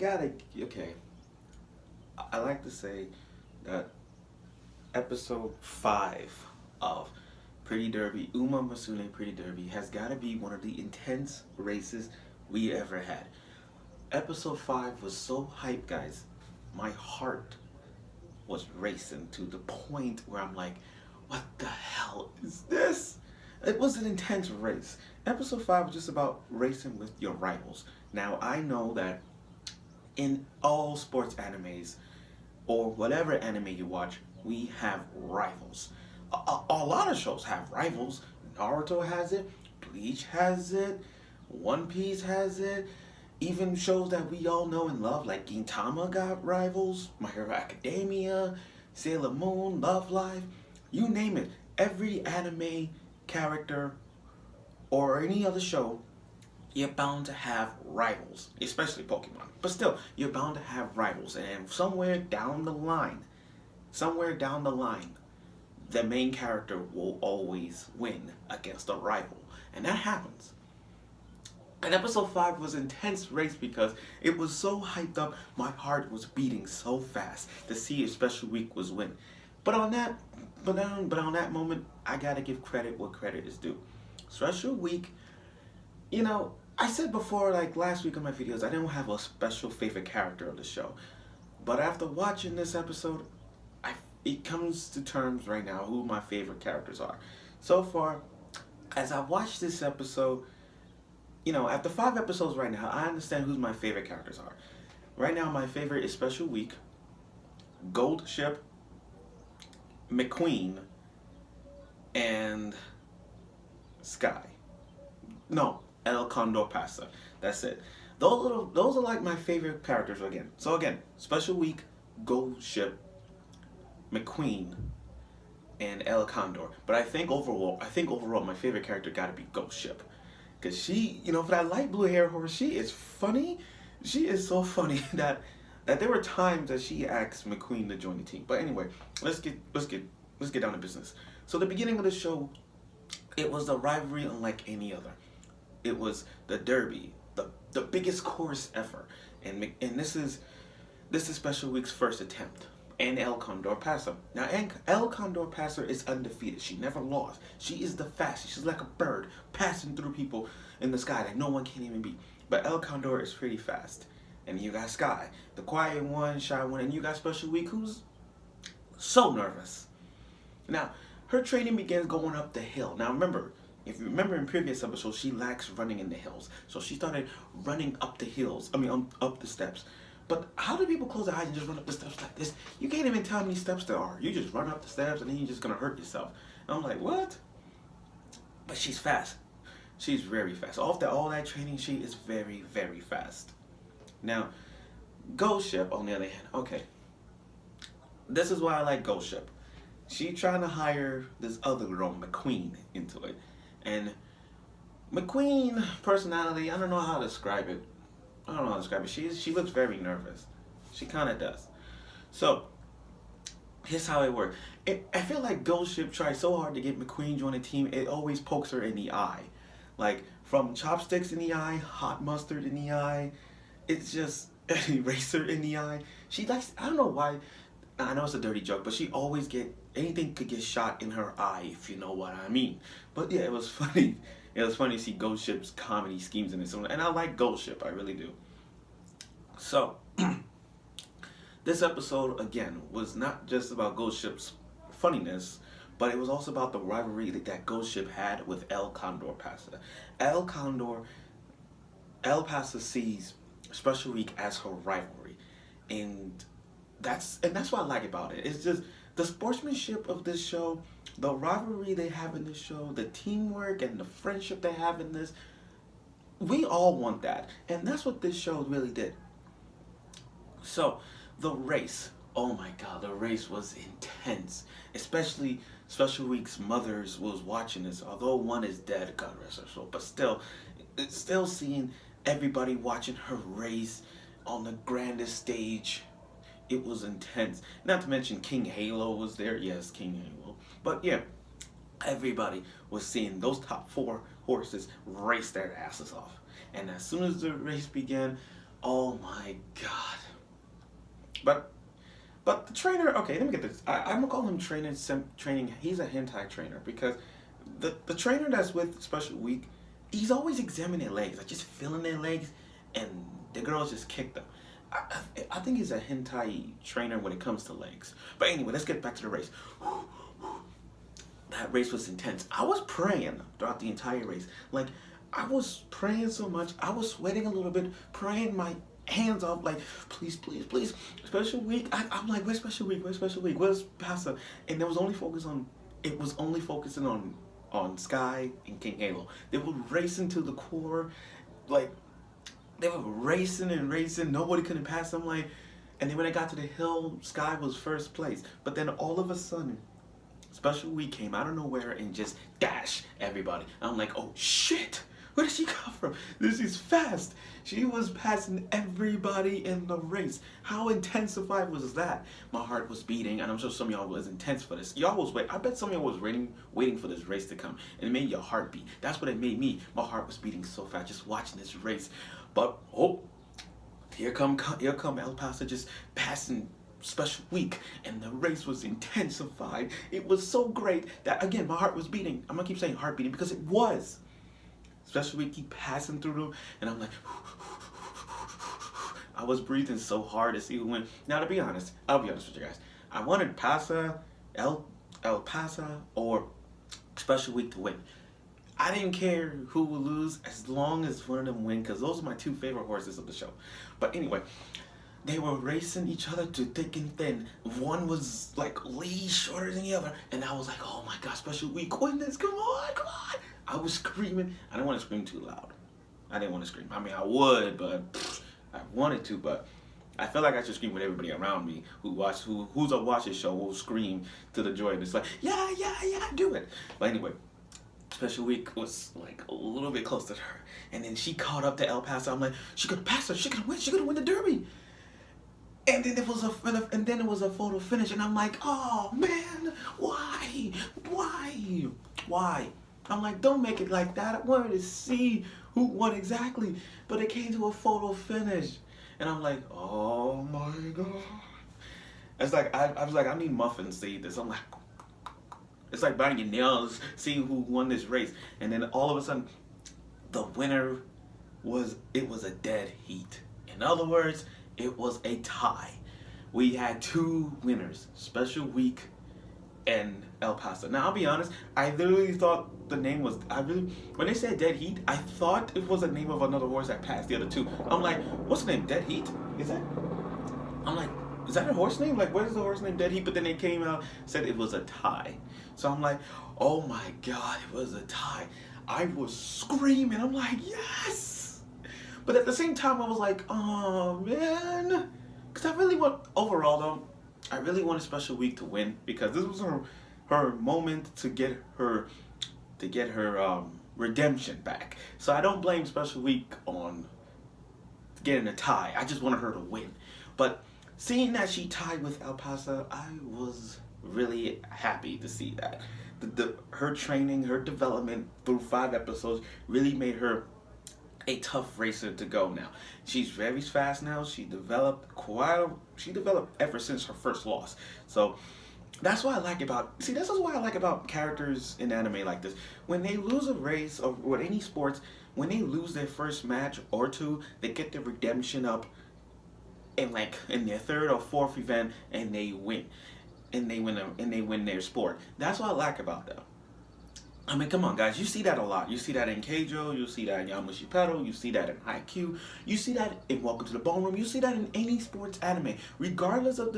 okay. I like to say that episode 5 of Pretty Derby, Umamusume Pretty Derby, has got to be one of the intense races we ever had. Episode 5 was so hyped, guys. My heart was racing to the point where I'm like, what the hell is this? It was an intense race. Episode 5 was just about racing with your rivals. Now, I know that in all sports animes, or whatever anime you watch, we have rivals. A lot of shows have rivals. Naruto has it, Bleach has it, One Piece has it. Even shows that we all know and love, like Gintama got rivals, My Hero Academia, Sailor Moon, Love Live, you name it. Every anime character or any other show, you're bound to have rivals, especially Pokemon. But still, you're bound to have rivals, and somewhere down the line, the main character will always win against a rival, and that happens. And episode 5 was an intense race because it was so hyped up, my heart was beating so fast to see if Special Week was win. But on that moment, I gotta give credit where credit is due. Special Week, I said before, like last week on my videos, I didn't have a special favorite character of the show. But after watching this episode, it comes to terms right now who my favorite characters are. So far, as I watched this episode, after 5 episodes right now, I understand who my favorite characters are. Right now, my favorite is Special Week, Gold Ship, McQueen, and Sky. No, El Condor Pasa. That's it. Those are like my favorite characters again. So again, Special Week, Gold Ship, McQueen, and El Condor. But I think overall, my favorite character got to be Ghost Ship. Because she, for that light blue hair horse, she is funny. She is so funny that there were times that she asked McQueen to join the team. But anyway, let's get down to business. So the beginning of the show, it was the rivalry unlike any other. It was the Derby, the biggest course ever, and this is Special Week's first attempt. And El Condor Pasa. Now, El Condor Pasa is undefeated. She never lost. She is the fastest. She's like a bird passing through people in the sky that no one can even beat. But El Condor is pretty fast. And you got Sky, the quiet one, shy one, and you got Special Week, who's so nervous. Now, her training begins going up the hill. Now, if you remember in previous episodes, she lacks running in the hills. So she started running up the hills. Up the steps. But how do people close their eyes and just run up the steps like this? You can't even tell how many steps there are. You just run up the steps and then you're just going to hurt yourself. And I'm like, what? But she's fast. She's very fast. All that training, she is very, very fast. Now, Ghost Ship, on the other hand, okay. This is why I like Ghost Ship. She trying to hire this other girl, McQueen, into it. And McQueen personality, I don't know how to describe it. She looks very nervous. She kind of does. So, here's how it works. I feel like Ghost Ship tries so hard to get McQueen join the team, it always pokes her in the eye. Like, from chopsticks in the eye, hot mustard in the eye, it's just eraser in the eye. She likes, I don't know why, I know it's a dirty joke, but she always anything could get shot in her eye, if you know what I mean. But yeah, it was funny. It was funny to see Ghost Ship's comedy schemes in this one. And I like Ghost Ship, I really do. So, this episode, again, was not just about Ghost Ship's funniness, but it was also about the rivalry that Ghost Ship had with El Condor Pasa. El Pasa sees Special Week as her rivalry. And that's what I like about it. It's just the sportsmanship of this show, the rivalry they have in this show, the teamwork and the friendship they have in this. We all want that. And that's what this show really did. So, the race. Oh my god, the race was intense. Especially Special Week's mothers was watching this. Although one is dead, God rest her soul. But still, it's still seeing everybody watching her race on the grandest stage. It was intense. Not to mention King Halo was there. Yes, King Halo. But yeah, everybody was seeing those top 4 horses race their asses off. And as soon as the race began, Oh my god. But the trainer, okay, let me get this. I'm gonna call him training. He's a hentai trainer because the trainer that's with Special Week, he's always examining their legs, like just feeling their legs, and the girls just kick them. I think he's a hentai trainer when it comes to legs. But anyway, let's get back to the race. That race was intense. I was praying throughout the entire race. Like, I was praying so much. I was sweating a little bit, praying my hands off, like, please, please, please. Special Week. I'm like, where's Special Week? Where's Special Week? Where's Pasa? And it was only focusing on Sky and King Halo. They were racing to the core, like, they were racing and racing. Nobody couldn't pass them, like, and then when I got to the hill, Sky was first place. But then all of a sudden, Special Week came out of nowhere and just dash everybody. I'm like, oh shit, where did she come from? This is fast. She was passing everybody in the race. How intensified was that? My heart was beating, and I'm sure some of y'all was intense for this. Y'all was wait. I bet some of y'all was waiting for this race to come, and it made your heart beat. That's what it made me. My heart was beating so fast just watching this race. But oh, here come El Paso just passing Special Week, and the race was intensified. It was so great that again my heart was beating. I'm gonna keep saying heart beating because it was. Special Week keep passing through them, and I'm like, I was breathing so hard to see who win. Now to be honest, I'll be honest with you guys. I wanted El Pasa or Special Week to win. I didn't care who would lose as long as one of them win because those are my two favorite horses of the show. But anyway, they were racing each other to thick and thin. One was like way shorter than the other, and I was like, oh my god, Special Week, win this, come on, come on. I was screaming. I didn't want to scream too loud. I didn't want to scream. I mean, I would, but I wanted to, but I feel like I should scream with everybody around me who's a watch this show will scream to the joy. And it's like, yeah, yeah, yeah, do it. But anyway, Special Week was like a little bit close to her, and then she caught up to El Paso. I'm like, she gonna pass her. She gonna win. She gonna win the Derby. And then it was a photo finish, and I'm like, oh man, why? I'm like, don't make it like that. I wanted to see who won exactly, but it came to a photo finish, and I'm like, oh my god. It's like I was like, I need muffins to eat this. I'm like, it's like biting your nails, seeing who won this race, and then all of a sudden, the winner was a dead heat. In other words, it was a tie. We had two winners, Special Week and El Paso. Now I'll be honest, I literally thought the name was when they said Dead Heat, I thought it was the name of another horse that passed the other two. I'm like, what's the name? Dead Heat? I'm like, is that a horse name? Like, what is the horse name? Dead Heat? But then they came out, said it was a tie. So I'm like, oh my god, it was a tie. I was screaming. I'm like, yes! But at the same time, I was like, oh man. Because I really overall though, I really wanted Special Week to win because this was her moment to get her redemption back. So I don't blame Special Week on getting a tie. I just wanted her to win. But seeing that she tied with El Paso, I was really happy to see that. Her training, her development through 5 episodes really made her a tough racer to go now. She's very fast now. She developed ever since her first loss. So that's what I like about, this is what I like about characters in anime like this. When they lose a race or with any sports, when they lose their first match or two, they get their redemption up in their 3rd or 4th event and they win. And they win their sport. That's what I like about them. I mean, come on, guys. You see that a lot. You see that in Keijo. You see that in Yamushi Pedal. You see that in Haikyuu. You see that in Welcome to the Ballroom. You see that in any sports anime, regardless of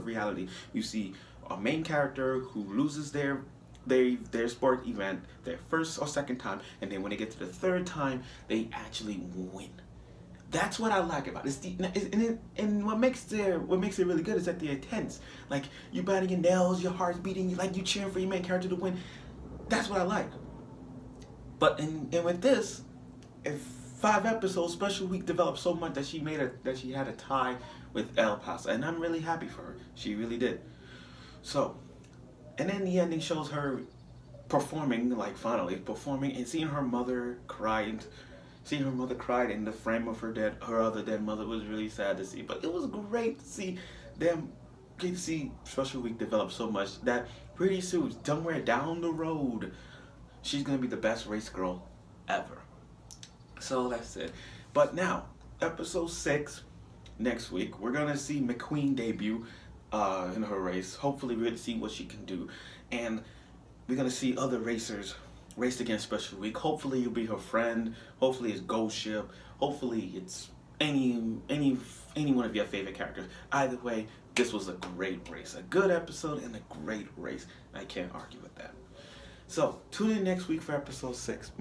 reality. You see a main character who loses their sport event their first or second time, and then when they get to the 3rd time, they actually win. That's what I like about it. And what makes it really good is that they're intense. Like, you biting your nails, your heart's beating, you cheering for your main character to win. That's what I like. But and with this, if 5 episodes, Special Week developed so much that she had a tie with El Paso, and I'm really happy for her. She really did. So, and then the ending shows her performing, finally performing, and seeing her mother cry Seeing her mother cried in the frame of her other dead mother was really sad to see. But it was great to see them get to see Special Week develop so much that pretty soon, somewhere down the road, she's gonna be the best race girl ever. So that's it. But now, episode 6, next week, we're gonna see McQueen debut in her race. Hopefully, we're gonna see what she can do, and we're gonna see other racers race against Special Week. Hopefully, you'll be her friend. Hopefully, it's Ghost Ship. Hopefully, it's any one of your favorite characters. Either way, this was a great race, a good episode, and a great race. I can't argue with that. So, tune in next week for episode 6.